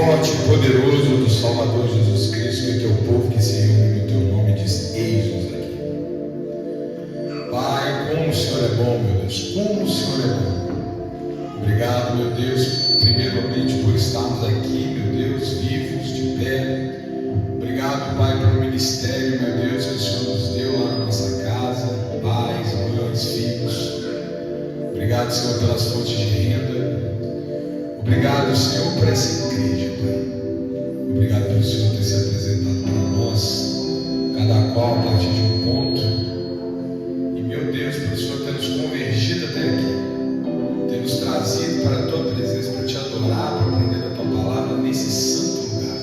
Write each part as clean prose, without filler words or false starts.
forte e poderoso do Salvador Jesus Cristo e teu povo que se reúne no teu nome diz: eis-nos aqui. Pai, como o Senhor é bom, meu Deus, como o Senhor é bom. Obrigado, meu Deus, primeiramente por estarmos aqui, meu Deus, vivos, de pé. Obrigado, Pai, pelo ministério, meu Deus, que o Senhor nos deu lá na nossa casa, pais, mães, filhos. Obrigado, Senhor, pelas fontes de renda. Obrigado, Senhor, por essa igreja, Pai. Obrigado pelo Senhor ter se apresentado para nós, cada qual a partir de um ponto. E, meu Deus, pelo Senhor ter nos convergido até aqui, ter nos trazido para a Tua presença, para Te adorar, para aprender a Tua palavra nesse santo lugar.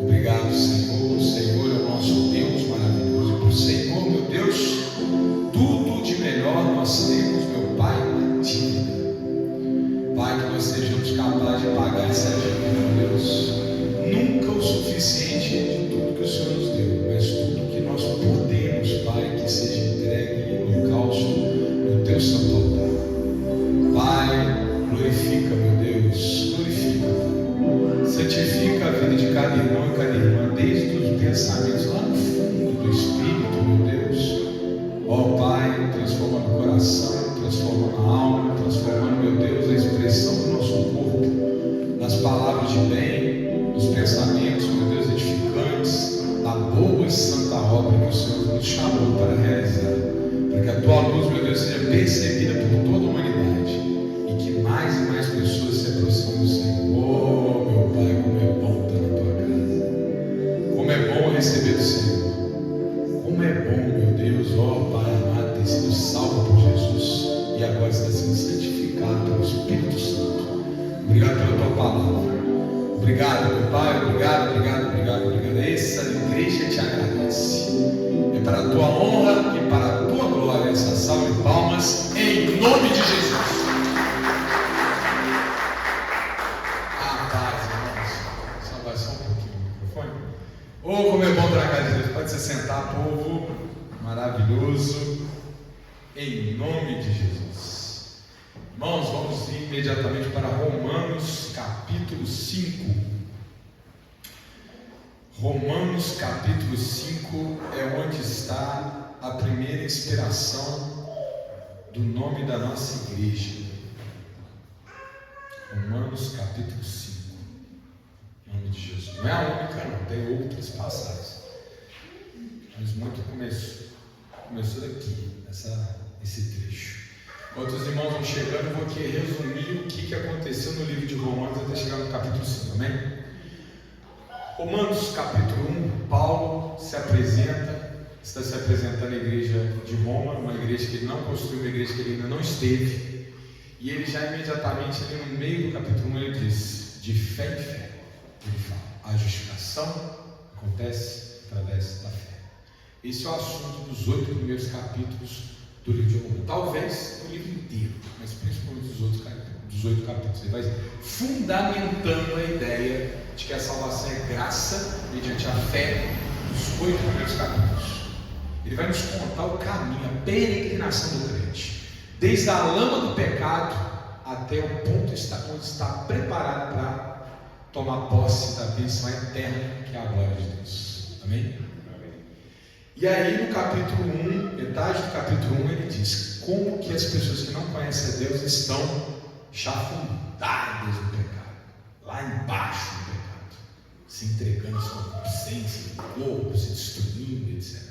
Obrigado, Senhor. O Senhor é o nosso Deus maravilhoso. E por Senhor, meu Deus, tudo de melhor nós temos, meu Pai, na dívida. Pai, que nós sejamos capazes de pagar essa dívida, meu Deus. Nunca o suficiente de tudo que o Senhor nos deu, mas tudo que nós podemos, Pai, que seja entregue em holocausto no Teu santo altar. Pai, glorifica, meu Deus, glorifica, Pai. Santifica a vida de cada irmão e cada irmã, desde os pensamentos lá no fundo do Espírito, meu Deus. Ó Pai, transforma no coração, transforma na alma, transformando, meu Deus, a expressão do nosso corpo, nas palavras de bem, nos pensamentos, meu Deus, edificantes, na boa e santa obra que o Senhor nos chamou para realizar, para que a Tua luz, meu Deus, seja percebida por toda a humanidade e que mais e mais pessoas se aproximem do Senhor. Oh, meu Pai, como é bom estar na Tua casa, como é bom receber do Senhor, como é bom, meu Deus, ó Pai amado, ter sido salvo por Jesus e agora está sendo santificado pelo Espírito Santo. Obrigado pela Tua palavra. Obrigado, meu Pai, obrigado. Essa igreja te agradece. É para a Tua honra e para a Tua glória essa salva de palmas, em nome de Jesus. Paz, irmãos. Só baixar um pouquinho o microfone. Oh, como é bom estar na casa de Deus. Pode se sentar, povo maravilhoso, em nome de Jesus. Irmãos, vamos ir imediatamente para Romanos capítulo 5. Romanos capítulo 5 é onde está a primeira inspiração do nome da nossa igreja. Romanos capítulo 5, em nome de Jesus. Não é a única, não, tem outras passagens, mas muito começou daqui, esse trecho. Enquanto os irmãos vão chegando, eu vou aqui resumir o que aconteceu no livro de Romanos até chegar no capítulo 5, amém? Romanos capítulo 1, Paulo está se apresentando à igreja de Roma, uma igreja que ele não construiu, uma igreja que ele ainda não esteve, e ele já imediatamente ali no meio do capítulo 1 ele diz: de fé em fé, ele fala, a justificação acontece através da fé. Esse é o assunto dos 8 primeiros capítulos do livro de Romanos, talvez o livro inteiro, mas principalmente dos 8 capítulos. Ele vai fundamentando a ideia de que a salvação é graça mediante a fé nos 8 primeiros capítulos. Ele vai nos contar o caminho, a peregrinação do crente, desde a lama do pecado até o ponto onde está preparado para tomar posse da bênção eterna que é a glória de Deus. Amém? E aí no capítulo 1, metade do capítulo 1, ele diz como que as pessoas que não conhecem a Deus estão chafundadas no pecado, lá embaixo do pecado, se entregando à sua consciência, do corpo, se destruindo, etc.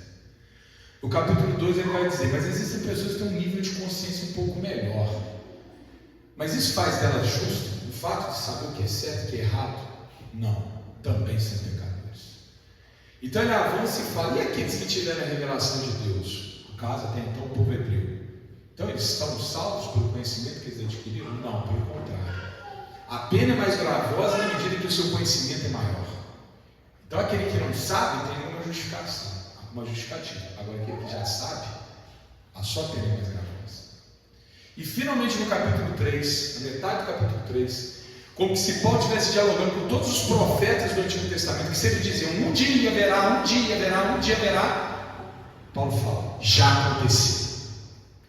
No capítulo 2 ele vai dizer, mas existem pessoas que têm um nível de consciência um pouco melhor, mas isso faz delas justo? O fato de saber o que é certo e o que é errado? Não, também são pecadores. Então ele avança e fala, e aqueles que tiveram a revelação de Deus? No caso até então o povo hebreu, então eles estão salvos pelo conhecimento que eles adquiriram? Não, pelo contrário, a pena é mais gravosa na medida que o seu conhecimento é maior. Então aquele que não sabe tem uma justificativa, agora aquele que já sabe, a sua pena é mais gravosa. E finalmente no capítulo 3, na metade do capítulo 3, como se Paulo estivesse dialogando com todos os profetas do Antigo Testamento, que sempre diziam, um dia haverá, Paulo fala, já aconteceu,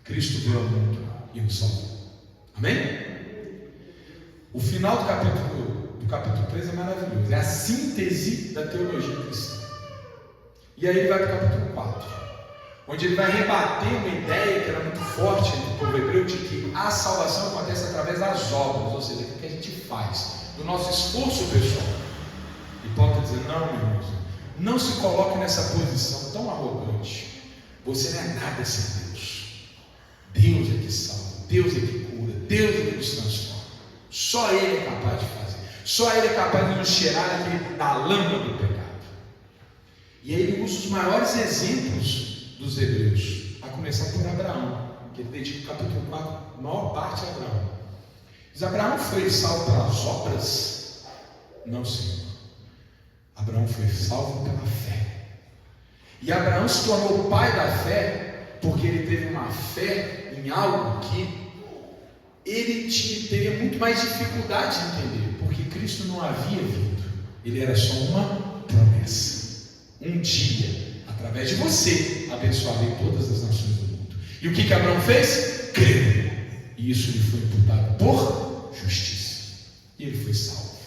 Cristo veio ao mundo e nos salvou. Amém? O final do capítulo O capítulo 3 é maravilhoso, é a síntese da teologia cristã. E aí ele vai para o capítulo 4, onde ele vai rebater uma ideia que era muito forte entre o povo hebreu, de que a salvação acontece através das obras, ou seja, o que a gente faz, do nosso esforço pessoal. E Paulo está dizendo: não, meu irmão, não se coloque nessa posição tão arrogante. Você não é nada sem Deus. Deus é que salva, Deus é que cura, Deus é que nos transforma. Só Ele é capaz de fazer. Só Ele é capaz de nos tirar da lama do pecado. E aí ele usa os maiores exemplos dos hebreus, a começar por Abraão, que ele dedica o capítulo 4, a maior parte a Abraão. Mas Abraão foi salvo pelas obras? Não, Senhor. Abraão foi salvo pela fé. E Abraão se tornou pai da fé porque ele teve uma fé em algo que ele teria muito mais dificuldade de entender, porque Cristo não havia vindo. Ele era só uma promessa. Um dia, através de você, abençoarei todas as nações do mundo. E o que Abraão fez? Creu. E isso lhe foi imputado por justiça. E ele foi salvo.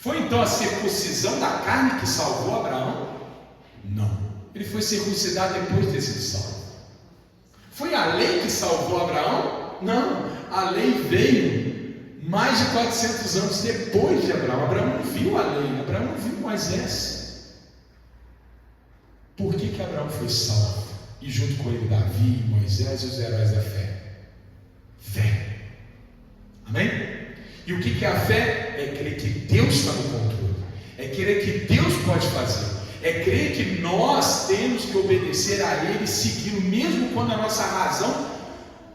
Foi então a circuncisão da carne que salvou Abraão? Não. Ele foi circuncidado depois de ter sido salvo. Foi a lei que salvou Abraão? Não. A lei veio mais de 400 anos depois de Abraão. Abraão não viu a lei, Abraão não viu Moisés. Por que Abraão foi salvo? E junto com ele Davi, Moisés e os heróis da fé? Fé. Amém? E o que é a fé? É crer que Deus está no controle. É crer que Deus pode fazer. É crer que nós temos que obedecer a Ele, segui-lo, mesmo quando a nossa razão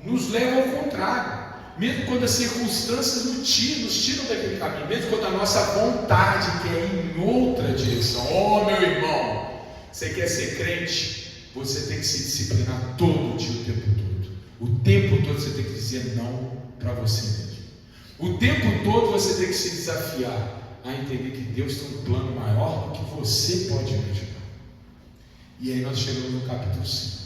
nos leva ao contrário. Mesmo quando as circunstâncias nos tiram daquele caminho. Mesmo quando a nossa vontade quer ir em outra direção. Oh, meu irmão! Você quer ser crente? Você tem que se disciplinar todo dia, o tempo todo. O tempo todo você tem que dizer não para você mesmo. O tempo todo você tem que se desafiar a entender que Deus tem um plano maior do que você pode imaginar. E aí nós chegamos no capítulo 5.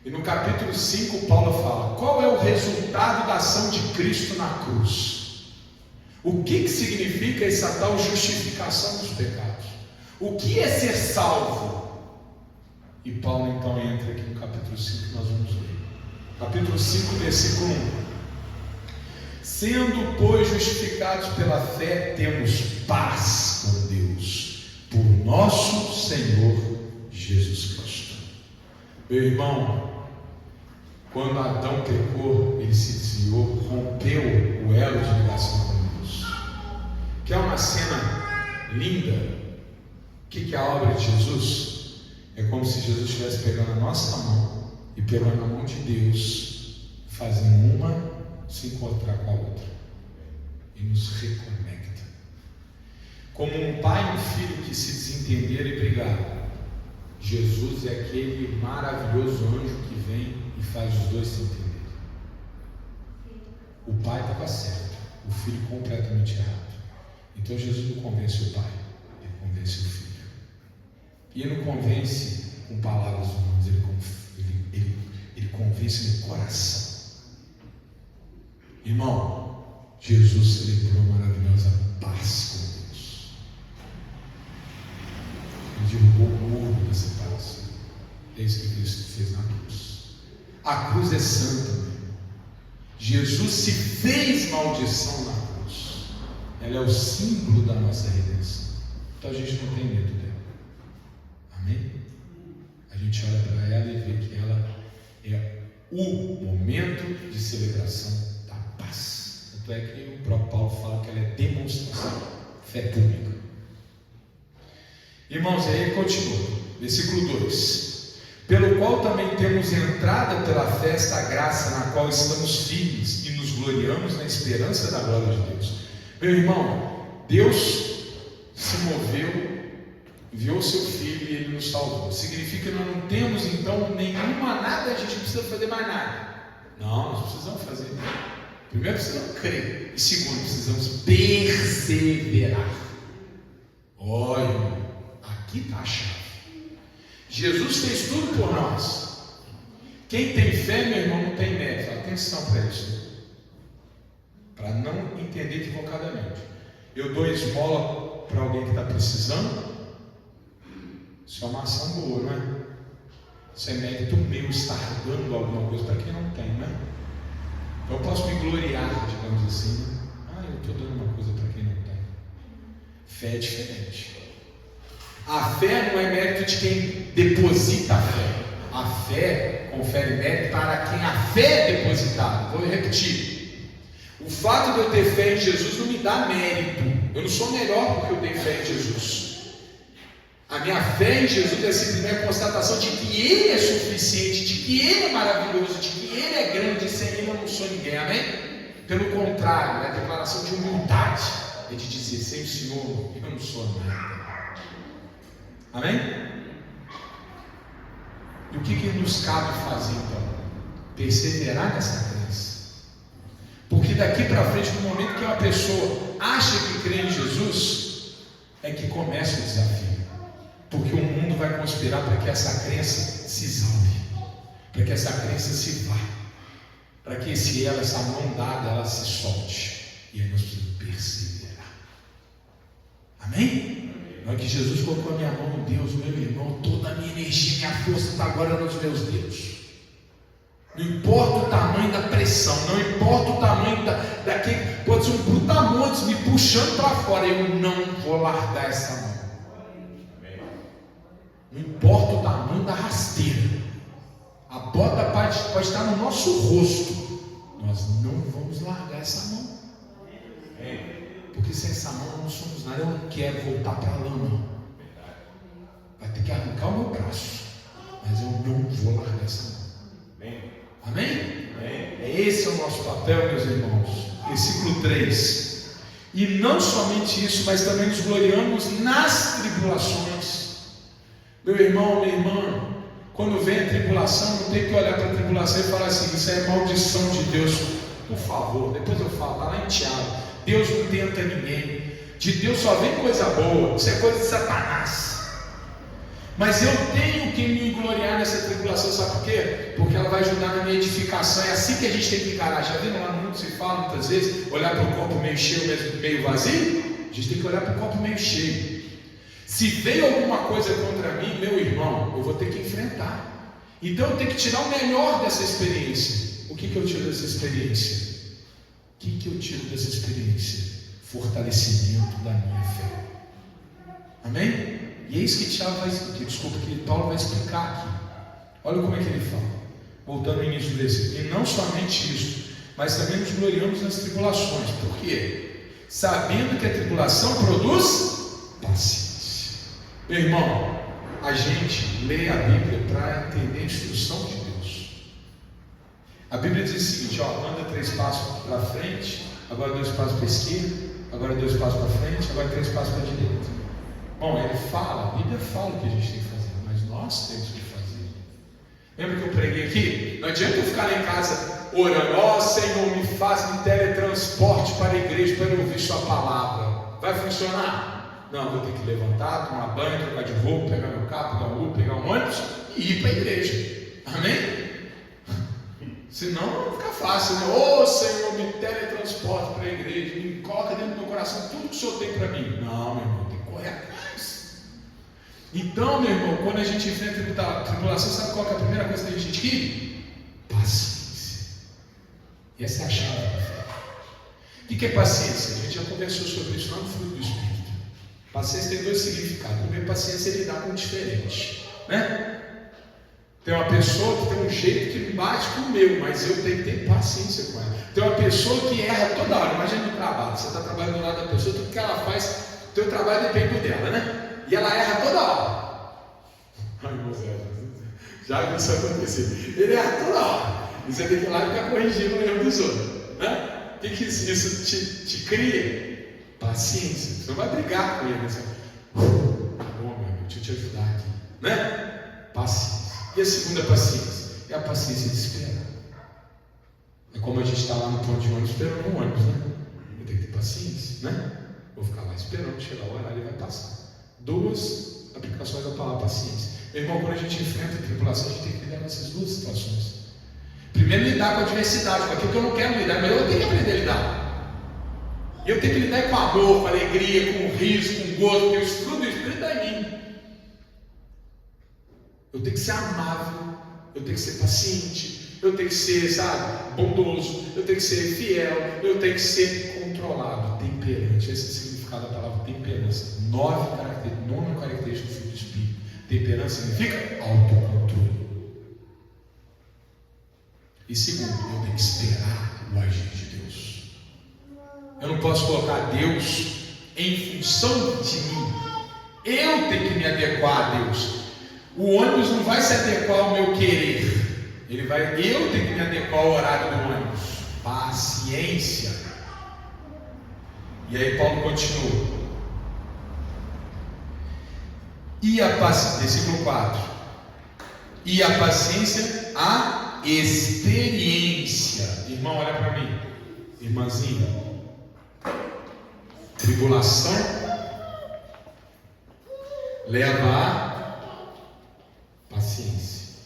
E no capítulo 5 Paulo fala: qual é o resultado da ação de Cristo na cruz? O que significa essa tal justificação dos pecados? O que é ser salvo? E Paulo então entra aqui no capítulo 5 que nós vamos ler. Capítulo 5, versículo 1. Sendo, pois, justificados pela fé, temos paz com Deus, por nosso Senhor Jesus Cristo. Meu irmão, quando Adão pecou, ele se desviou, rompeu o elo de ligação com Deus. Que é uma cena linda. O que é a obra de Jesus? É como se Jesus estivesse pegando a nossa mão e pegando a mão de Deus, fazendo uma se encontrar com a outra e nos reconecta. Como um pai e um filho que se desentenderam e brigaram, Jesus é aquele maravilhoso anjo que vem e faz os dois se entenderem. O pai estava certo, o filho completamente errado. Então Jesus não convence o pai, ele convence o filho. E ele não convence com palavras humanas, ele convence no coração. Irmão, Jesus celebrou a maravilhosa paz com Deus. Ele derrubou o muro da separação. É isso que Cristo fez na cruz. A cruz é santa, meu irmão. Jesus se fez maldição na cruz. Ela é o símbolo da nossa redenção. Então a gente não tem medo dela. Amém? A gente olha para ela e vê que ela é o momento de celebração da paz. Tanto é que o próprio Paulo fala que ela é demonstração, fé pública. Irmãos, aí ele continua, versículo 2: pelo qual também temos entrada pela fé esta graça, na qual estamos firmes e nos gloriamos na esperança da glória de Deus. Meu irmão, Deus se moveu, enviou o seu filho e ele nos salvou. Significa que nós não temos então nada, a gente não precisa fazer mais nada. Não, nós precisamos fazer. Primeiro precisamos crer, e segundo precisamos perseverar. Olha, aqui está a chave. Jesus fez tudo por nós. Quem tem fé, meu irmão, não tem mérito. Atenção para isso, para não entender equivocadamente. Eu dou esmola para alguém que está precisando. Isso é uma ação boa, não é? Isso é mérito meu estar dando alguma coisa para quem não tem, não é? Então eu posso me gloriar, digamos assim, né? Eu estou dando uma coisa para quem não tem. Fé é diferente. A fé não é mérito de quem deposita a fé. A fé confere mérito para quem a fé é depositada. Vou repetir. O fato de eu ter fé em Jesus não me dá mérito. Eu não sou melhor porque eu tenho fé em Jesus. A minha fé em Jesus é simplesmente a constatação de que Ele é suficiente, de que Ele é maravilhoso, de que Ele é grande, e sem Ele eu não sou ninguém, amém? Pelo contrário, é a declaração de humildade, é de dizer, sem o Senhor, eu não sou nada, amém? E o que nos cabe fazer então? Perseverar nessa crença, porque daqui para frente, no momento que uma pessoa acha que crê em Jesus, é que começa o desafio. Porque o mundo vai conspirar para que essa crença se exalve, para que essa crença se vá, para que essa mão dada, ela se solte. E aí nós precisamos perseverar. Amém? Na hora que Jesus colocou a minha mão no Deus, meu irmão, toda a minha energia, minha força está agora nos meus dedos. Não importa o tamanho da pressão, não importa o tamanho daquele, pode ser um brutamontes me puxando para fora, eu não vou largar essa mão. Não importa o tamanho da rasteira, a bota pode estar no nosso rosto, nós não vamos largar essa mão, porque sem essa mão não somos nada. Eu não quero voltar para a lama, vai ter que arrancar o meu braço, mas eu não vou largar essa mão. Amém? Esse é o nosso papel, meus irmãos. Versículo 3: e não somente isso, mas também nos gloriamos nas tribulações. Meu irmão, minha irmã, quando vem a tribulação, não tem que olhar para a tribulação e falar assim, isso é maldição de Deus. Por favor, depois eu falo, está lá em Tiago, Deus não tenta ninguém, de Deus só vem coisa boa, isso é coisa de Satanás. Mas eu tenho que me gloriar nessa tribulação, sabe por quê? Porque ela vai ajudar na minha edificação. É assim que a gente tem que encarar. Já viram lá no mundo se fala muitas vezes, olhar para o copo meio cheio, meio vazio? A gente tem que olhar para o copo meio cheio. Se veio alguma coisa contra mim, meu irmão, eu vou ter que enfrentar. Então eu tenho que tirar o melhor dessa experiência. O que eu tiro dessa experiência? O que eu tiro dessa experiência? Fortalecimento da minha fé. Amém? E é isso que Paulo vai explicar aqui. Olha como é que ele fala. Voltando ao início do versículo. E não somente isso, mas também nos gloriamos nas tribulações. Por quê? Sabendo que a tribulação produz paciência. Meu irmão, a gente lê a Bíblia para entender a instrução de Deus. A Bíblia diz o seguinte, anda 3 passos para frente, agora 2 passos para a esquerda, agora 2 passos para frente, agora 3 passos para a direita. Bom, ele fala, a Bíblia fala o que a gente tem que fazer, mas nós temos que fazer. Lembra que eu preguei aqui? Não adianta eu ficar lá em casa orando, Senhor, me teletransporte para a igreja para eu ouvir sua palavra. Vai funcionar? Não, vou ter que levantar, tomar banho, trocar de roupa, pegar meu carro, pegar um Uber, pegar um ônibus e ir para a igreja. Amém? Senão não vai ficar fácil, né? Senhor, me teletransporte para a igreja, me coloca dentro do meu coração tudo que o Senhor tem para mim. Não, meu irmão, tem que correr atrás. Então, meu irmão, quando a gente enfrenta a tribulação, sabe qual é a primeira coisa que a gente quer? Paciência. E essa é a chave da fé. O que é paciência? A gente já conversou sobre isso lá no fruto do Espírito. Paciência tem 2 significados. Primeiro, paciência é lidar com o diferente, né? Tem uma pessoa que tem um jeito que bate com o meu, mas eu tenho que ter paciência com ela. Tem uma pessoa que erra toda hora. Imagina no trabalho, você está trabalhando do lado da pessoa, tudo que ela faz, o teu trabalho depende dela, né? E ela erra toda hora. Ai, meu Deus, já viu isso acontecer. Ele erra toda hora. E você tem que ir lá e ficar corrigindo o erro dos outros, né? O que isso te cria? Paciência. Você não vai brigar com ele. Você vai, meu amigo, deixa eu te ajudar aqui, né? Paciência. E a segunda paciência? É a paciência de esperar. É como a gente está lá no ponto de ônibus esperando um ônibus, né? Eu tenho que ter paciência, né? Vou ficar lá esperando, chegar o horário e vai passar. 2 aplicações da palavra paciência. Meu irmão, quando a gente enfrenta a tribulação, a gente tem que lidar com essas 2 situações. Primeiro, lidar com a adversidade, com aquilo que eu não quero lidar, mas eu tenho que aprender a lidar. E eu tenho que lidar com amor, com alegria, com riso, com gozo, porque o fruto do Espírito está em mim. Eu tenho que ser amável, eu tenho que ser paciente, eu tenho que ser, sabe, bondoso, eu tenho que ser fiel, eu tenho que ser controlado, temperante. Esse é o significado da palavra temperança. Nona característica do fruto do Espírito. Temperança significa autocontrole. E segundo, eu tenho que esperar o agir de Deus. Eu não posso colocar Deus em função de mim. Eu tenho que me adequar a Deus. O ônibus não vai se adequar ao meu querer. Eu tenho que me adequar ao horário do ônibus. Paciência. E aí Paulo continua. E a paciência, versículo 4. E a paciência, a experiência. Irmão, olha para mim. Irmãzinha. Tribulação leva a paciência.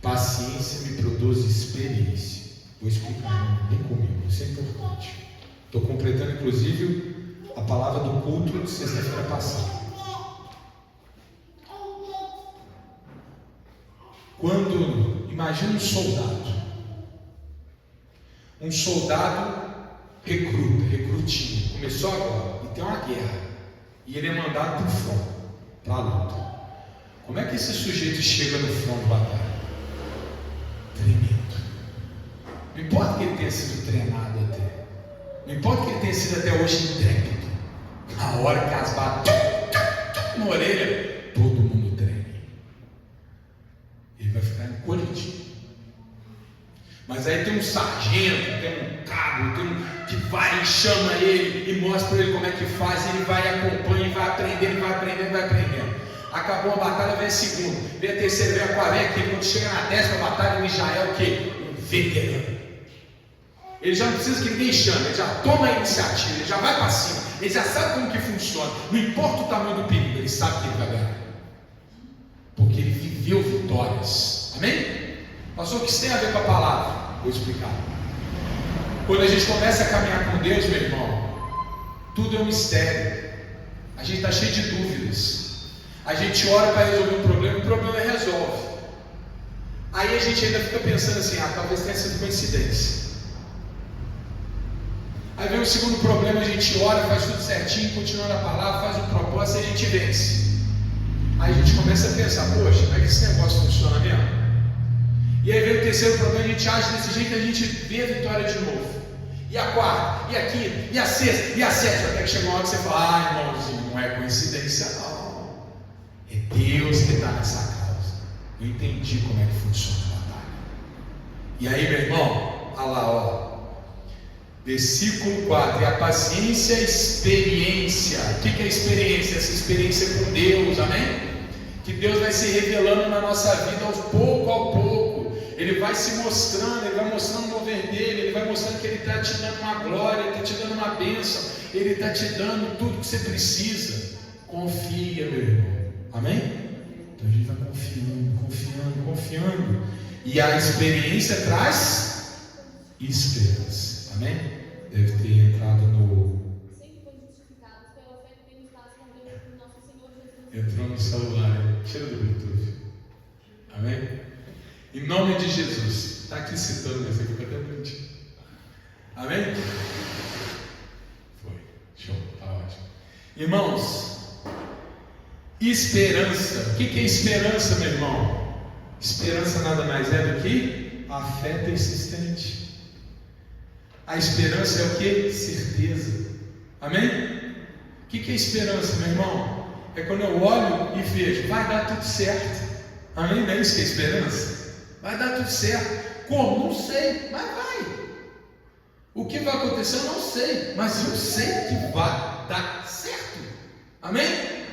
Paciência me produz experiência. Vou explicar, vem comigo, isso é importante. Estou completando inclusive a palavra do culto de sexta-feira passada. Imagina um soldado recrutinho, começou agora, e tem uma guerra, e ele é mandado para o front, para a luta. Como é que esse sujeito chega no front de batalha? Tremendo. Não importa que ele tenha sido treinado até, não importa que ele tenha sido até hoje intrépido, na hora que as batem na orelha, todo mundo treme. Ele vai ficar encolhidinho. Mas aí tem um sargento, tem um cabo, que vai e chama ele e mostra para ele como é que faz. Ele vai e acompanha e vai aprendendo, vai aprendendo. Acabou a batalha, vem a segunda, vem a terceira, vem a quarta, vem aqui. Quando chega na 10ª batalha, ele já é o quê? Um veterano. Ele já não precisa que ninguém chame, ele já toma a iniciativa, ele já vai para cima, ele já sabe como que funciona. Não importa o tamanho do perigo, ele sabe que ele vai ganhar, porque ele viveu vitórias. Amém? Pastor, o que isso tem a ver com a palavra? Vou explicar. Quando a gente começa a caminhar com Deus, meu irmão, tudo é um mistério. A gente está cheio de dúvidas. A gente ora para resolver um problema, o problema resolve. Aí a gente ainda fica pensando assim, talvez tenha sido coincidência. Aí vem o segundo problema, a gente ora, faz tudo certinho, continua na palavra, faz um propósito e a gente vence. Aí a gente começa a pensar, poxa, como é que esse negócio funciona mesmo? E aí vem o terceiro problema, a gente age desse jeito e a gente vê a vitória de novo. E a quarta, e a quinta, e a sexta, e a sétima, até que chega uma hora que você fala, irmãozinho, não é coincidência não. É Deus que está nessa causa. Eu entendi como é que funciona a batalha. E aí, meu irmão, olha lá, ó. Versículo 4, e a paciência é experiência. O que é experiência? Essa experiência com Deus, amém? Que Deus vai se revelando na nossa vida aos pouco a pouco. Ele vai se mostrando, ele vai mostrando o mover dele, ele vai mostrando que ele está te dando uma glória, ele está te dando uma bênção, ele está te dando tudo que você precisa. Confia, meu irmão, amém? Então a gente vai confiando, e a experiência traz esperança, amém? Deve ter entrado no. Entrou no celular, tira do Bluetooth, amém? Em nome de Jesus. Está aqui citando esse aqui, até bonitinho. Amém? Foi. Show. Está ótimo. Irmãos, esperança. O que é esperança, meu irmão? Esperança nada mais é do que a fé persistente. A esperança é o que? Certeza. Amém? O que é esperança, meu irmão? É quando eu olho e vejo, vai dar tudo certo. Amém? Não é isso que é esperança? Vai dar tudo certo. Como? Não sei, mas vai. O que vai acontecer eu não sei, mas eu sei que vai dar certo. Amém?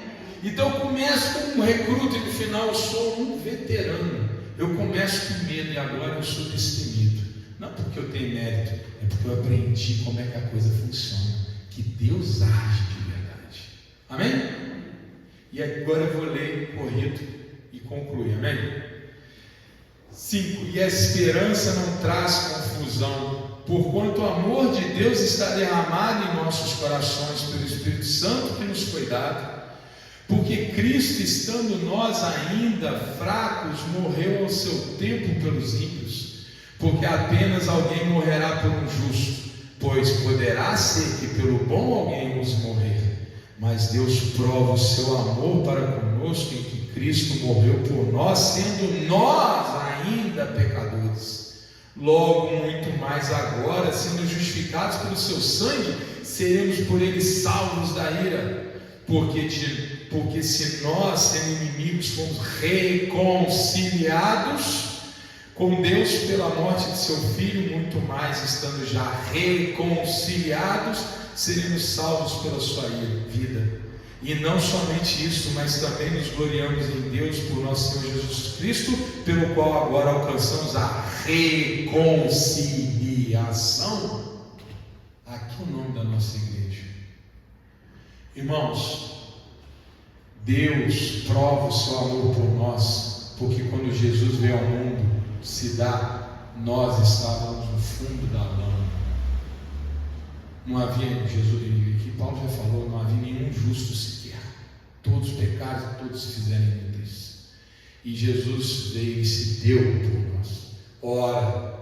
Então eu começo como um recruta e no final eu sou um veterano. Eu começo com medo e agora eu sou destemido. Não porque eu tenho mérito, é porque eu aprendi como é que a coisa funciona, que Deus age de verdade. Amém? E agora eu vou ler corrido e concluir. Amém? 5. E a esperança não traz confusão, porquanto o amor de Deus está derramado em nossos corações pelo Espírito Santo que nos foi dado. Porque Cristo, estando nós ainda fracos, morreu ao seu tempo pelos ímpios. Porque apenas alguém morrerá por um justo, pois poderá ser que pelo bom alguém use morrer. Mas Deus prova o seu amor para conosco em que Cristo morreu por nós, sendo nós ainda pecadores. Logo, muito mais agora, sendo justificados pelo seu sangue, seremos por ele salvos da ira. Porque se nós, sendo inimigos, fomos reconciliados com Deus pela morte de seu Filho, muito mais, estando já reconciliados, seremos salvos pela sua vida. E não somente isso, mas também nos gloriamos em Deus por nosso Senhor Jesus Cristo, pelo qual agora alcançamos a reconciliação. Aqui é o nome da nossa igreja. Irmãos, Deus prova o seu amor por nós, porque quando Jesus veio ao mundo se dar, nós estávamos no fundo da lama. Não havia, Jesus, que Paulo já falou, não havia nenhum justo sequer. Todos pecaram e todos se fizeram inúteis. E Jesus veio e se deu por nós. Ora,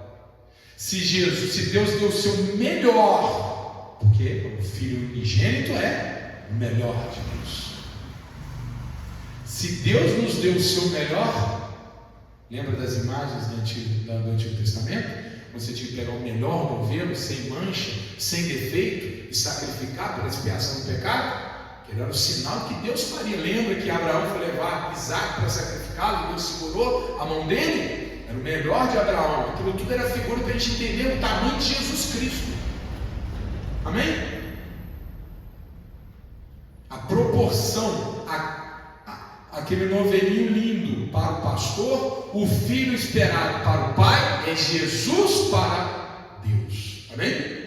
se Deus deu o seu melhor, porque o Filho unigênito é o melhor de Deus. Se Deus nos deu o seu melhor, lembra das imagens do Antigo Testamento? Você tinha que pegar o melhor novelo, sem mancha, sem defeito, e sacrificar para a expiação do pecado, que era o sinal que Deus faria. Lembra que Abraão foi levar Isaac para sacrificá-lo, e Deus segurou a mão dele? Era o melhor de Abraão. Aquilo tudo era figura para a gente entender o tamanho de Jesus Cristo. Amém? A proporção, aquele novelinho lindo para o pastor, o filho esperado para o pai, é Jesus para Deus. Amém?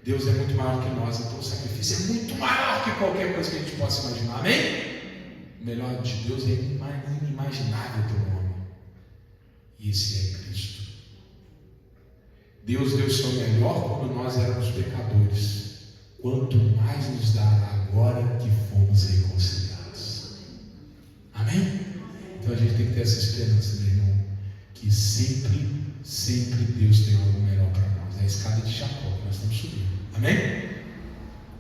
Deus é muito maior que nós, então o sacrifício é muito maior que qualquer coisa que a gente possa imaginar. Amém? O melhor de Deus é inimaginável para o homem, e esse é Cristo. Deus deu o seu melhor quando nós éramos pecadores, quanto mais nos dará agora que fomos reconciliados. Amém? Então a gente tem que ter essa esperança, meu irmão, que sempre Deus tem algo melhor para nós. É a escada de Jacó que nós estamos subindo. Amém?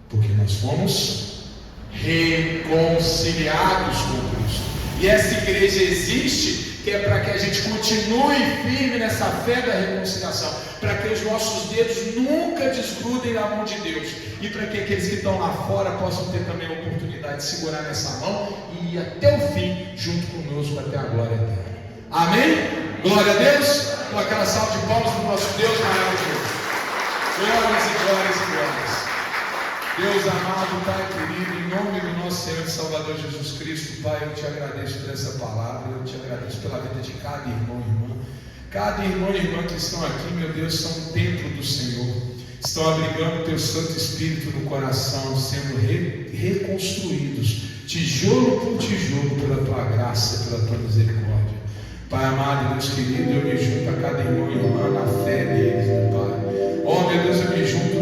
Porque nós fomos reconciliados com Cristo. E essa igreja existe, que é para que a gente continue firme nessa fé da reconciliação, para que os nossos dedos nunca desgrudem da mão de Deus, e para que aqueles que estão lá fora possam ter também a oportunidade de segurar nessa mão e ir até o fim, junto conosco até a glória eterna. Amém? Glória a Deus. Com aquela salva de palmas para o nosso Deus maravilhoso. Glórias e glórias e glórias. Deus amado, Pai querido, em nome do nosso Senhor e Salvador Jesus Cristo, Pai, eu te agradeço por essa palavra, eu te agradeço pela vida de cada irmão e irmã. Cada irmão e irmã que estão aqui, meu Deus, são um templo do Senhor. Estão abrigando o teu Santo Espírito no coração, sendo reconstruídos, tijolo por tijolo, pela tua graça, pela tua misericórdia. Pai amado, Deus querido, eu me junto a cada irmão e irmã na fé deles, meu Pai. Oh, meu Deus, eu me junto